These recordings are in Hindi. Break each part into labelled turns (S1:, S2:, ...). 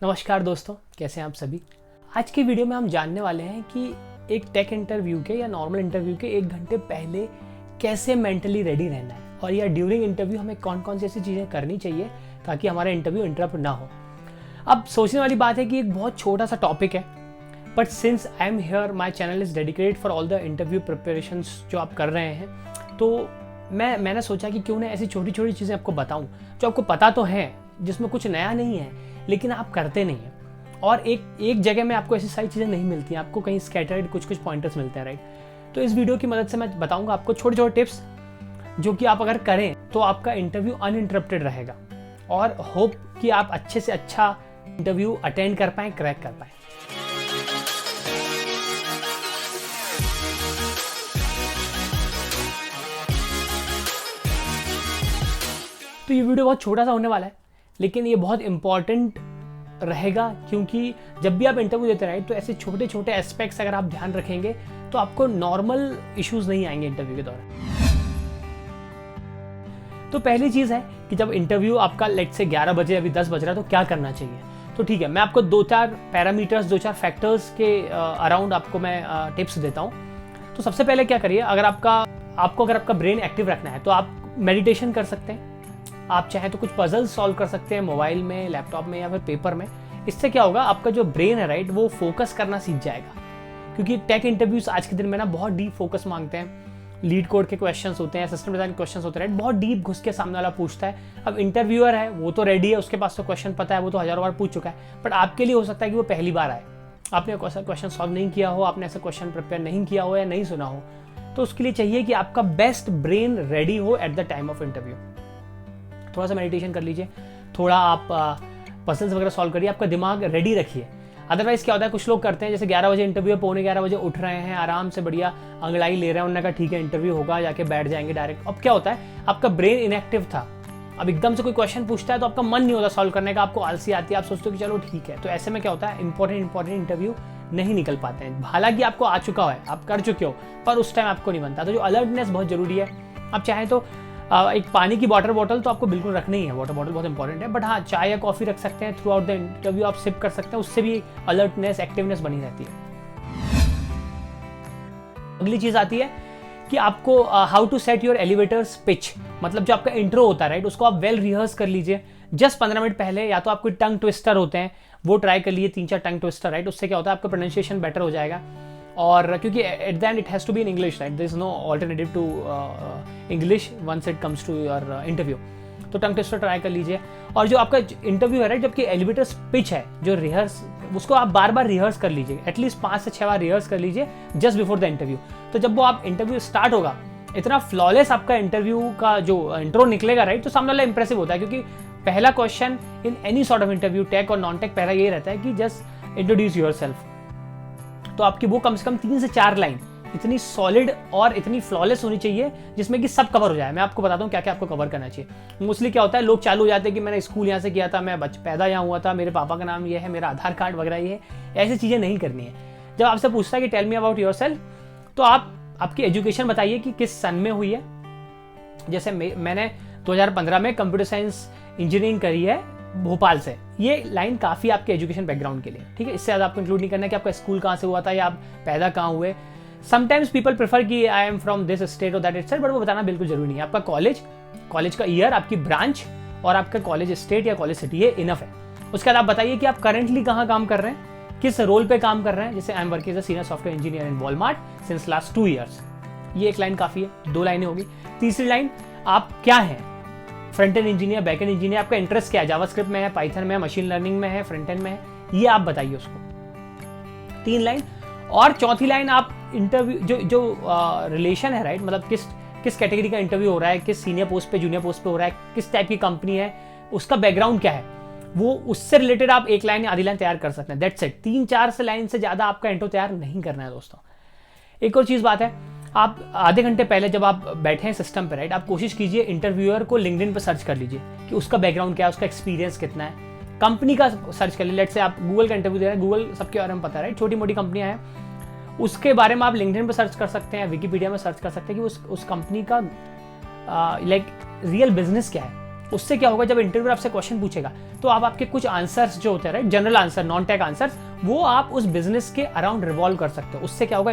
S1: नमस्कार दोस्तों, कैसे हैं आप सभी। आज की वीडियो में हम जानने वाले हैं कि एक टेक इंटरव्यू के या नॉर्मल इंटरव्यू के 1 घंटे पहले कैसे मेंटली रेडी रहना है और या ड्यूरिंग इंटरव्यू हमें कौन कौन सी ऐसी चीज़ें करनी चाहिए ताकि हमारा इंटरव्यू इंटरप्ट ना हो। अब सोचने वाली बात है कि एक बहुत छोटा सा टॉपिक है, but since I am here my channel is dedicated for all the interview preparations जो आप कर रहे हैं, तो मैंने सोचा कि क्यों ना ऐसी छोटी छोटी चीज़ें आपको बताऊं जो आपको पता तो है, जिसमें कुछ नया नहीं है लेकिन आप करते नहीं हैं। और एक जगह में आपको ऐसी सारी चीज़ें नहीं मिलती हैं, आपको कहीं स्कैटर्ड कुछ पॉइंटर्स मिलते हैं, राइट। तो इस वीडियो की मदद से मैं बताऊंगा आपको छोटे छोटे टिप्स जो कि आप अगर करें तो आपका इंटरव्यू अनइंटरप्टेड रहेगा और होप कि आप अच्छे से अच्छा इंटरव्यू अटेंड कर पाएँ, क्रैक कर पाएँ। तो ये वीडियो बहुत छोटा सा होने वाला है लेकिन ये बहुत इंपॉर्टेंट रहेगा, क्योंकि जब भी आप इंटरव्यू देते हैं तो ऐसे छोटे छोटे एस्पेक्ट्स अगर आप ध्यान रखेंगे तो आपको नॉर्मल इश्यूज नहीं आएंगे इंटरव्यू के दौरान। तो पहली चीज़ है कि जब इंटरव्यू आपका लेट से 11 बजे अभी 10 बज रहा है तो क्या करना चाहिए। तो ठीक है, मैं आपको 2-4 पैरामीटर्स 2-4 फैक्टर्स के अराउंड आपको मैं टिप्स देता हूँ। तो सबसे पहले क्या करिए, अगर आपका ब्रेन एक्टिव रखना है तो आप मेडिटेशन कर सकते हैं। आप चाहें तो कुछ पजल सॉल्व कर सकते हैं मोबाइल में, लैपटॉप में या फिर पेपर में। इससे क्या होगा, आपका जो ब्रेन है राइट वो फोकस करना सीख जाएगा, क्योंकि टेक इंटरव्यूज आज के दिन में ना बहुत डीप फोकस मांगते हैं। लीड कोड के क्वेश्चंस होते हैं, सिस्टम डिजाइन के क्वेश्चंस होते हैं, राइट। बहुत डीप घुस के सामने वाला पूछता है। अब इंटरव्यूअर है वो तो रेडी है, उसके पास तो क्वेश्चन पता है, वो तो हजारों बार पूछ चुका है। बट आपके लिए हो सकता है कि वो पहली बार आए, आपने क्वेश्चन सॉल्व नहीं किया हो, आपने ऐसा क्वेश्चन प्रिपेयर नहीं किया हो या नहीं सुना हो। तो उसके लिए चाहिए कि आपका बेस्ट ब्रेन रेडी हो at the time of interview. थोड़ा सा मेडिटेशन कर लीजिए, थोड़ा आप पजल्स वगैरह सॉल्व करिए, आपका दिमाग रेडी रखिए। अदरवाइज क्या होता है, कुछ लोग करते हैं जैसे 11 बजे इंटरव्यू है, 11:45 बजे उठ रहे हैं, आराम से बढ़िया अंगड़ाई ले रहे हैं, उन्होंने कहा ठीक है इंटरव्यू होगा, जाके बैठ जाएंगे डायरेक्ट। अब क्या होता है, आपका ब्रेन इनएक्टिव था, अब एकदम से कोई क्वेश्चन पूछता है तो आपका मन नहीं होता सॉल्व करने का, आपको आलसी आती है, आप सोचते हो कि चलो ठीक है। तो ऐसे में क्या होता है, इंपॉर्टेंट इंटरव्यू नहीं निकल पाते हैं। हालांकि आपको आ चुका है, आप कर चुके हो, पर उस टाइम आपको नहीं बनता। तो जो अलर्टनेस बहुत जरूरी है। आप चाहें तो एक पानी की वाटर बॉटल तो आपको बिल्कुल रखनी ही है, वाटर बॉटल बहुत इंपॉर्टेंट है। बट हाँ, चाय या कॉफी रख सकते हैं, थ्रू आउट द इंटरव्यू आप सिप कर सकते हैं, उससे भी अलर्टनेस, एक्टिवनेस बनी रहती है। अगली चीज आती है कि आपको how to set your elevators pitch, मतलब जो आपका इंट्रो होता है राइट, उसको आप वेल रिहर्स कर लीजिए जस्ट 15 मिनट पहले। या तो आप कोई टंग ट्विस्टर होते हैं वो ट्राई कर लीजिए, 3-4 टंग ट्विस्टर, राइट। उससे क्या होता है, आपका प्रोनाउंसिएशन बेटर हो जाएगा। और क्योंकि at the end it has to be in English, right, there is no alternative to English once it comes to your interview. तो टंग ट्विस्टर ट्राई कर लीजिए। और जो आपका इंटरव्यू है राइट, जबकि एलिवेटर पिच है जो रिहर्स, उसको आप बार बार रिहर्स कर लीजिए, एटलीस्ट 5 से 6 बार रिहर्स कर लीजिए जस्ट बिफोर द इंटरव्यू। तो जब वो आप इंटरव्यू स्टार्ट होगा, इतना फ्लॉलेस आपका इंटरव्यू का जो इंट्रो निकलेगा राइट, तो सामने वाला इंप्रेसिव होता है। क्योंकि पहला question in any sort of interview, tech और नॉन टेक, पहला ये रहता है कि जस्ट इंट्रोड्यूस योरसेल्फ। तो आपकी वो कम से कम 3 से 4 लाइन इतनी सॉलिड और इतनी फ्लॉलेस होनी चाहिए जिसमें कि सब कवर हो जाए। मैं आपको बताता हूँ क्या क्या आपको कवर करना चाहिए। मोस्टली क्या होता है, लोग चालू हो जाते हैं कि मैंने स्कूल यहाँ से किया था, मैं पैदा यहाँ हुआ था, मेरे पापा का नाम ये है, मेरा आधार कार्ड वगैरह ये है। ऐसी चीज़ें नहीं करनी है। जब आपसे पूछता है कि टेल मी अबाउट योरसेल्फ, तो आप आपकी एजुकेशन बताइए कि किस सन में हुई है। जैसे मैंने 2015 में कंप्यूटर साइंस इंजीनियरिंग करी है भोपाल से। ये लाइन काफ़ी आपके एजुकेशन बैकग्राउंड के लिए, ठीक है। इससे ज़्यादा आपको इंक्लूड नहीं करना है कि आपका स्कूल कहाँ से हुआ था या आप पैदा कहाँ हुए। समटाइम्स पीपल प्रेफर कि I am from this state और दैट स्टेट, बट वो बताना बिल्कुल जरूरी नहीं है। आपका कॉलेज का ईयर, आपकी ब्रांच और आपका कॉलेज स्टेट या कॉलेज सिटी, ये इनफ है। उसके बाद आप बताइए कि आप करेंटली कहाँ काम कर रहे हैं, किस रोल पे काम कर रहे हैं। जैसे I am working as a senior software engineer in Walmart since last 2 years. ये एक लाइन काफ़ी है, 2 लाइनें होगी। तीसरी लाइन, आप क्या हैं, front end engineer, back and engineer, आपका इंटरेस्ट क्या है, जावास्क्रिप्ट में है, पाइथन में है, मशीन लर्निंग में है, फ्रंट एंड में है, ये आप बताइए उसको। 3 लाइन। और चौथी लाइन, आप इंटरव्यू जो रिलेशन है राइट, मतलब किस कैटेगरी का इंटरव्यू हो रहा है, किस सीनियर पोस्ट पे, जूनियर पोस्ट पे हो रहा है, किस टाइप की कंपनी है, उसका बैकग्राउंड क्या है, वो उससे रिलेटेड आप 1 लाइन या आधी लाइन तैयार कर सकते हैं। That's it. 3-4 से लाइन से ज़्यादा आपका इंट्रो तैयार नहीं करना है दोस्तों। एक और चीज़ बात है, आप आधे घंटे पहले जब आप बैठे हैं सिस्टम पे राइट, आप कोशिश कीजिए इंटरव्यूअर को लिंक्डइन पे सर्च कर लीजिए कि उसका बैकग्राउंड क्या है, उसका एक्सपीरियंस कितना है। कंपनी का सर्च कर लीजिए। लेट से आप गूगल का इंटरव्यू दे रहे हैं, गूगल सबके बारे में पता है राइट, छोटी मोटी कंपनियां हैं, उसके बारे में आप लिंक्डइन पे सर्च कर सकते हैं, विकिपीडिया में सर्च कर सकते हैं कि उस कंपनी का लाइक रियल बिजनेस क्या है, उससे क्या होगा, जब इंटरव्यूअर आपसे क्वेश्चन पूछेगा तो आप आपके कुछ आंसर्स जो होते हैं, right, general answer, non tech answers, वो आप उस बिजनेस के अराउंड रिवॉल्व कर सकते हो। उससे क्या होगा,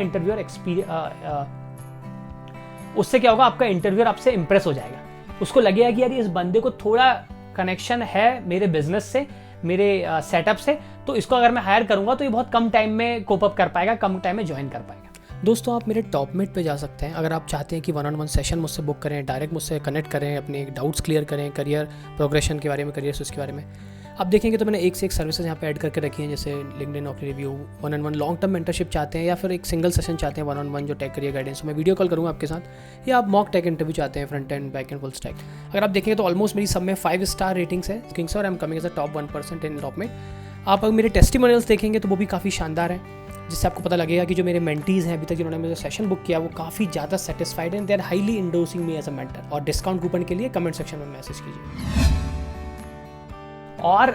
S1: उससे क्या होगा, आपका इंटरव्यूअर आपसे इंप्रेस हो जाएगा, उसको लगेगा कि यार इस बंदे को थोड़ा कनेक्शन है मेरे बिजनेस से, मेरे सेटअप से, तो इसको अगर मैं हायर करूंगा तो ये बहुत कम टाइम में कोप अप कर पाएगा, कम टाइम में ज्वाइन कर पाएगा। दोस्तों, आप मेरे टॉपमेट पे जा सकते हैं अगर आप चाहते हैं कि 1-on-1 सेशन मुझसे बुक करें, डायरेक्ट मुझसे कनेक्ट करें, अपने डाउट्स क्लियर करें, करियर प्रोग्रेशन के बारे में, करियर स्विच के बारे में। आप देखेंगे तो मैंने एक से एक सर्विसेज यहाँ पे ऐड करके रखी हैं, जैसे लिंक्डइन नौकरी review, 1-on-1 long term mentorship चाहते हैं, या फिर एक सिंगल सेशन चाहते हैं 1-on-1 जो टेक करियर गाइडेंस, मैं वीडियो कॉल करूँगा आपके साथ, या आप मॉक टेक इंटरव्यू चाहते हैं, front end, back and, full stack. अगर आप देखेंगे तो ऑलमोस्ट मेरी सब में 5 स्टार रेटिंग्स है किंग्स, और I am coming as a top 1% in Topmate. आप अगर मेरे टेस्टिमोनियल्स देखेंगे तो वो भी काफ़ी शानदार हैं, जिससे आपको पता लगेगा कि जो मेरे मेंटीज़ हैं अभी तक जिन्होंने मेरा सेशन बुक किया वो काफ़ी ज़्यादा सेटिस्फाइड हैं, they are highly endorsing me as a mentor. और डिस्काउंट कूपन के लिए कमेंट सेक्शन में मैसेज कीजिए। और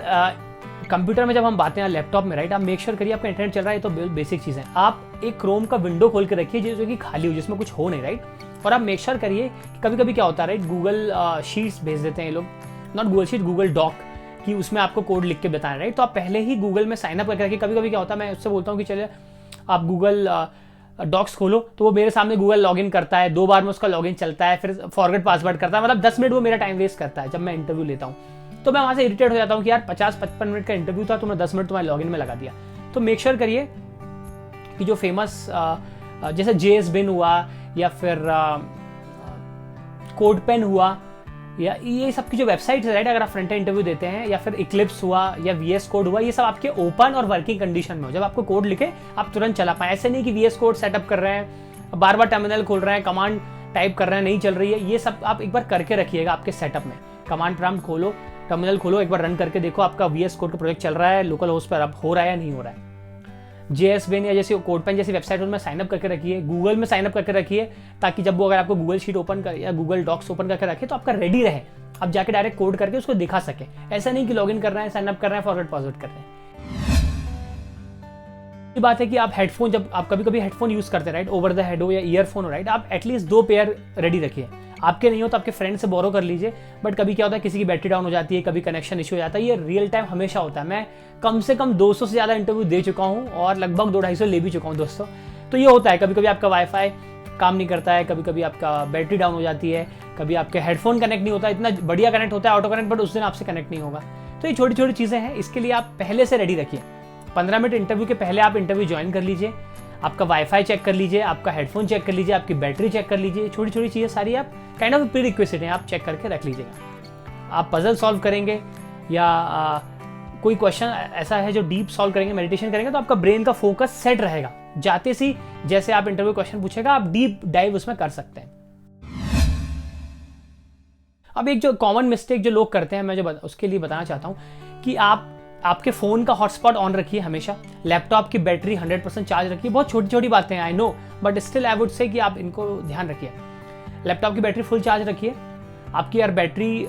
S1: कंप्यूटर में जब हम बातें हैं लैपटॉप में, राइट, आप मेक श्योर करिए आपका इंटरनेट चल रहा है, तो बेसिक चीज़ है। आप एक क्रोम का विंडो खोल के रखिए जो कि खाली हो, जिसमें कुछ हो नहीं, राइट। और आप मेक श्योर करिए, कभी कभी क्या होता है, राइट, गूगल शीट्स भेज देते हैं ये लोग, not Google sheet, Google doc, कि उसमें आपको कोड लिख के बताएं, राइट। तो आप पहले ही गूगल में साइन अप करके रखिए। कभी कभी क्या होता है, मैं उससे बोलता हूँ कि चलिए आप गूगल डॉक्स खोलो, तो वो मेरे सामने गूगल लॉगिन करता है, 2 बार में उसका लॉगिन चलता है, फिर फॉरगेट पासवर्ड करता है, मतलब 10 मिनट वो मेरा टाइम वेस्ट करता है जब मैं इंटरव्यू लेता हूँ। तो मैं वहाँ से इरिटेट हो जाता हूँ कि यार 50-55 मिनट का इंटरव्यू था, तुमने 10 मिनट तुम्हारे लॉगिन में लगा दिया। तो मेक श्योर करिए कि जो फेमस जैसे JS Bin हुआ, या फिर कोडपेन हुआ, या ये सब की जो वेबसाइट है, राइट, अगर आप फ्रंट एंड इंटरव्यू देते हैं, या फिर इक्लिप्स हुआ या VS कोड हुआ, ये सब आपके ओपन और वर्किंग कंडीशन में हो। जब आपको कोड लिखे आप तुरंत चला पाए। ऐसे नहीं कि VS कोड सेटअप कर रहे हैं, बार बार टर्मिनल खोल रहे हैं, कमांड टाइप कर रहे हैं, नहीं चल रही है। ये सब आप एक बार करके रखिएगा आपके सेटअप में। कमांड प्रॉम्प्ट खोलो, टर्मिनल खोलो, एक बार रन करके देखो आपका VS कोड का प्रोजेक्ट चल रहा है, लोकल होस्ट पर अब हो रहा है या नहीं हो रहा है। JS Bin या जैसे कोडपेन जैसी वेबसाइट में साइन अप करके रखिए, गूगल में साइन अप करके रखिए, ताकि जब वो अगर आपको गूगल शीट ओपन कर या गूगल डॉक्स ओपन करके रखे तो आपका रेडी रहे, आप जाके डायरेक्ट कोड करके उसको दिखा सके। ऐसा नहीं कि लॉगिन कर रहे हैं, साइन अप कर रहे हैं, फॉरवर्ड पासवर्ड कर रहे हैं। ये बात है कि आप हेडफोन, जब आप कभी कभी हेडफोन यूज करते हैं, राइट, ओवर द हेड हो या ईयरफोन हो, राइट, आप एटलीस्ट 2 पेयर रेडी रखिए। आपके नहीं हो तो आपके फ्रेंड से बोरो कर लीजिए। बट कभी क्या होता है, किसी की बैटरी डाउन हो जाती है, कभी कनेक्शन इशू हो जाता है, ये रियल टाइम हमेशा होता है। मैं कम से कम 200 से ज़्यादा इंटरव्यू दे चुका हूँ और लगभग 200-250 ले भी चुका हूँ दोस्तों। तो ये होता है, कभी कभी आपका वाईफाई काम नहीं करता है, कभी कभी आपका बैटरी डाउन हो जाती है, कभी आपके हेडफोन कनेक्ट नहीं होता, इतना बढ़िया कनेक्ट होता है ऑटो कनेक्ट, बट उस दिन आपसे कनेक्ट नहीं होगा। तो ये छोटी छोटी चीज़ें हैं, इसके लिए आप पहले से रेडी रखिए। 15 मिनट इंटरव्यू के पहले आप इंटरव्यू ज्वाइन कर लीजिए, आपका वाईफाई चेक कर लीजिए, आपका हेडफोन चेक कर लीजिए, आपकी बैटरी चेक कर लीजिए। छोटी छोटी चीज़ें सारी आप काइंड ऑफ प्री रिक्वेस्ट हैं, आप चेक करके रख लीजिएगा। आप पजल सॉल्व करेंगे या कोई क्वेश्चन ऐसा है जो डीप सॉल्व करेंगे, मेडिटेशन करेंगे, तो आपका ब्रेन का फोकस सेट रहेगा। जाते सी जैसे आप इंटरव्यू क्वेश्चन पूछेगा, आप डीप डाइव उसमें कर सकते हैं। अब एक जो कॉमन मिस्टेक जो लोग करते हैं, मैं जो उसके लिए बताना चाहता हूँ कि आप आपके फ़ोन का हॉटस्पॉट ऑन रखिए हमेशा, लैपटॉप की बैटरी 100% चार्ज रखिए। बहुत छोटी छोटी बातें हैं, I know, but still I would say कि आप इनको ध्यान रखिए। लैपटॉप की बैटरी फुल चार्ज रखिए। आपकी यार बैटरी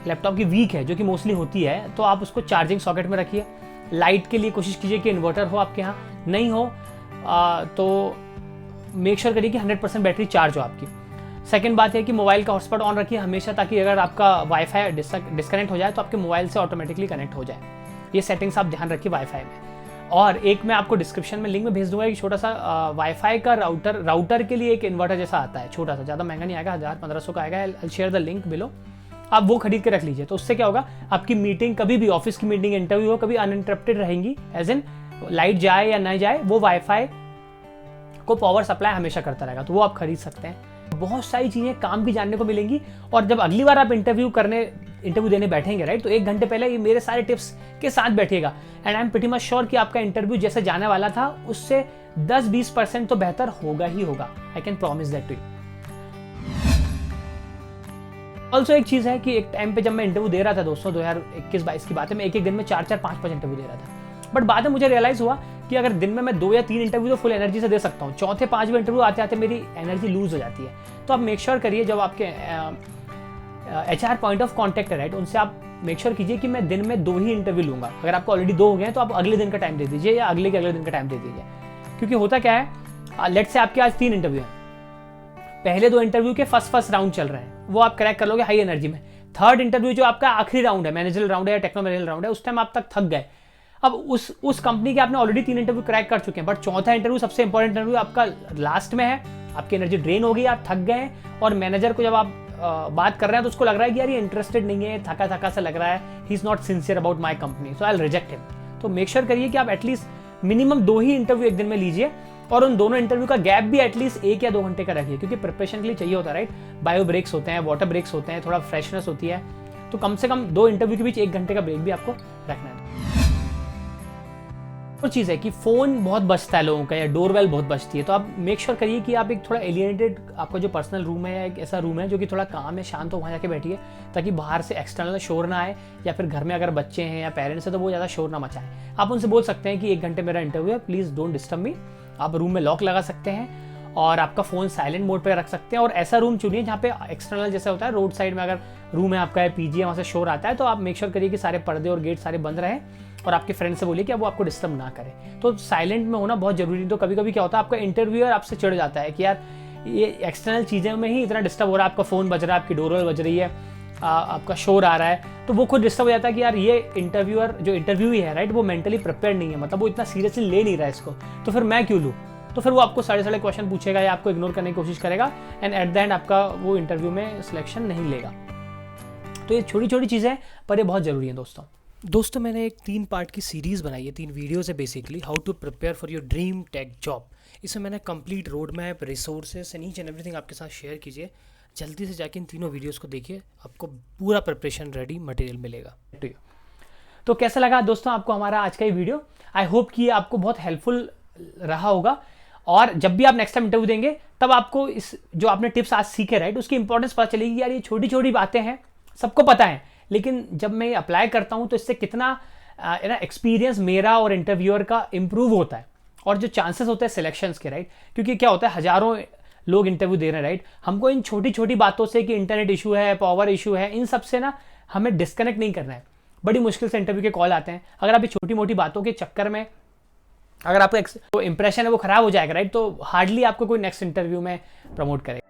S1: लैपटॉप की वीक है, जो कि मोस्टली होती है, तो आप उसको चार्जिंग सॉकेट में रखिए। लाइट के लिए कोशिश कीजिए कि इन्वर्टर हो आपके यहाँ, नहीं हो तो मेक श्योर करिए कि 100% बैटरी चार्ज हो आपकी। सेकंड बात है कि मोबाइल का हॉटस्पॉट ऑन रखिए हमेशा, ताकि अगर आपका वाईफाई डिस्कनेक्ट हो जाए तो आपके मोबाइल से ऑटोमेटिकली कनेक्ट हो जाए। ये सेटिंग्स आप ध्यान रखिए वाईफाई में। और एक मैं आपको डिस्क्रिप्शन में लिंक में भेज दूंगा, एक छोटा सा वाईफाई का राउटर के लिए एक इन्वर्टर जैसा आता है, छोटा सा, ज़्यादा महंगा नहीं आएगा, 1000-1500 का आएगा। I share the link below, आप वो खरीद के रख लीजिए। तो उससे क्या होगा, आपकी मीटिंग कभी भी, ऑफिस की मीटिंग, इंटरव्यू हो, कभी अनइंटरप्टेड रहेंगी, एज इन लाइट जाए या नहीं जाए, वो वाईफाई को पावर सप्लाई हमेशा करता रहेगा। तो वो आप खरीद सकते हैं। बहुत सारी चीज़ें काम की जानने को मिलेंगी। और जब अगली बार आप इंटरव्यू देने बैठेंगे, राइट, तो 1 घंटे पहले ये मेरे सारे टिप्स के साथ बैठिएगा। And I am pretty much sure कि आपका इंटरव्यू जैसे जाने वाला था उससे 10-20% तो बेहतर होगा ही होगा। I can promise that to you. Also एक चीज़ है कि एक टाइम पे जब मैं इंटरव्यू दे रहा था दोस्तों, 2021-22 की बात है, मैं एक दिन में 4-4, 5-5 इंटरव्यू दे रहा था। बट बाद में मुझे रियलाइज हुआ कि अगर दिन में मैं 2 या 3 इंटरव्यू तो फुल एनर्जी से दे सकता हूँ, चौथे 5वें इंटरव्यू आते आते मेरी एनर्जी लूज हो जाती है। तो आप मेक श्योर करिए, जब आपके HR पॉइंट ऑफ कॉन्टैक्ट है, राइट, उनसे आप मेक श्योर कीजिए कि मैं दिन में 2 ही इंटरव्यू लूंगा। अगर आपको ऑलरेडी 2 हो गए हैं तो आप अगले दिन का टाइम दे दीजिए, या अगले के अगले दिन का टाइम दे दीजिए। क्योंकि होता क्या है, लेट्स से आपके आज 3 इंटरव्यू हैं, पहले 2 इंटरव्यू के फर्स्ट राउंड चल रहे हैं, वो आप क्रैक कर लोगे हाई एनर्जी में। थर्ड इंटरव्यू जो आपका आखिरी राउंड है, मैनेजरल राउंड है या टेक्नो मैनेजरल राउंड है, उस टाइम आप तक थक गए। अब उस कंपनी के आपने ऑलरेडी 3 इंटरव्यू क्रैक कर चुके हैं, बट चौथा इंटरव्यू सबसे इंपॉर्टेंट इंटरव्यू आपका लास्ट में है, आपकी एनर्जी ड्रेन हो गई, आप थक गए और मैनेजर को जब आप बात कर रहे हैं तो उसको लग रहा है कि यार ये इंटरेस्टेड नहीं है, थका थका सा लग रहा है, he is not sincere about my company, so I will reject him. तो मेक श्योर करिए कि आप एटलीस्ट मिनिमम 2 ही इंटरव्यू एक दिन में लीजिए और उन दोनों इंटरव्यू का गैप भी एटलीस्ट 1 या 2 घंटे का रखिए, क्योंकि प्रिपरेशन के लिए चाहिए होता है, राइट। बायो ब्रेक्स होते हैं, वाटर ब्रेक्स होते हैं, थोड़ा फ्रेशनेस होती है, तो कम से कम 2 इंटरव्यू के बीच 1 घंटे का ब्रेक भी आपको रखना है। और चीज़ है कि फ़ोन बहुत बजता है लोगों का, या डोरबेल बहुत बजती है, तो आप मेक श्योर करिए कि आप एक थोड़ा एलिएनेटेड, आपका जो पर्सनल रूम है या एक ऐसा रूम है जो कि थोड़ा काम है, शांत हो, वहाँ जाके बैठिए, ताकि बाहर से एक्सटर्नल शोर ना आए, या फिर घर में अगर बच्चे हैं या पेरेंट्स हैं तो वो ज़्यादा शोर ना मचाएं। आप उनसे बोल सकते हैं कि 1 घंटे मेरा इंटरव्यू है, प्लीज़ डोंट डिस्टर्ब मी। आप रूम में लॉक लगा सकते हैं और आपका फ़ोन साइलेंट मोड पर रख सकते हैं, और ऐसा रूम चुनिए जहाँ पे एक्सटर्नल जैसा होता है, रोड साइड में अगर रूम है आपका है, पीजी है, वहाँ से शोर आता है, तो आप मेक श्योर करिए कि सारे पर्दे और गेट सारे बंद रहें, और आपके फ्रेंड से बोलिए कि वो आपको डिस्टर्ब ना करें। तो साइलेंट में होना बहुत जरूरी है। तो कभी कभी क्या होता है, आपका इंटरव्यूअर आपसे चिढ़ जाता है कि यार ये एक्सटर्नल चीज़ें में ही इतना डिस्टर्ब हो रहा है, आपका फ़ोन बज रहा है, आपकी डोरबेल बज रही है, आपका शोर आ रहा है, तो वो खुद डिस्टर्ब हो जाता है कि यार ये इंटरव्यूअर जो इंटरव्यू ही है, राइट, वो मेंटली प्रिपेयर नहीं है, मतलब वो इतना सीरियसली ले नहीं रहा है इसको, तो फिर मैं क्यों लूँ। तो फिर वो आपको साढ़े क्वेश्चन पूछेगा या आपको इग्नोर करने की कोशिश करेगा, एंड एट द एंड आपका वो इंटरव्यू में सिलेक्शन नहीं लेगा। तो ये छोटी छोटी चीज़ें पर ये बहुत ज़रूरी है दोस्तों, मैंने एक 3 पार्ट की सीरीज़ बनाई है, 3 वीडियोज़ है basically, how to prepare for your dream tech job. इसमें मैंने complete road map, resources and each and everything आपके साथ शेयर कीजिए। जल्दी से जाके इन तीनों वीडियोज़ को देखिए, आपको पूरा प्रिपरेशन रेडी मटेरियल मिलेगा। तो कैसा लगा दोस्तों आपको हमारा आज का ये वीडियो? आई होप कि आपको बहुत हेल्पफुल रहा होगा, और जब भी आप नेक्स्ट टाइम इंटरव्यू देंगे तब आपको इस जो आपने टिप्स आज सीखे, राइट, उसकी इंपॉर्टेंस पता चलेगी। यार ये छोटी छोटी बातें हैं, सबको पता है, लेकिन जब मैं ये अप्लाई करता हूं तो इससे कितना एक्सपीरियंस मेरा और इंटरव्यूअर का इंप्रूव होता है, और जो चांसेस होते हैं सिलेक्शंस के, राइट, क्योंकि क्या होता है हजारों लोग इंटरव्यू दे रहे हैं, राइट, हमको इन छोटी छोटी बातों से कि इंटरनेट इशू है, पावर इशू है, इन सब से ना हमें डिस्कनेक्ट नहीं करना है। बड़ी मुश्किल से इंटरव्यू के कॉल आते हैं, अगर आप ये छोटी मोटी बातों के चक्कर में अगर आपका जो इंप्रेशन है वो खराब हो जाएगा, राइट, तो हार्डली आपको कोई नेक्स्ट इंटरव्यू में प्रमोट करेगा।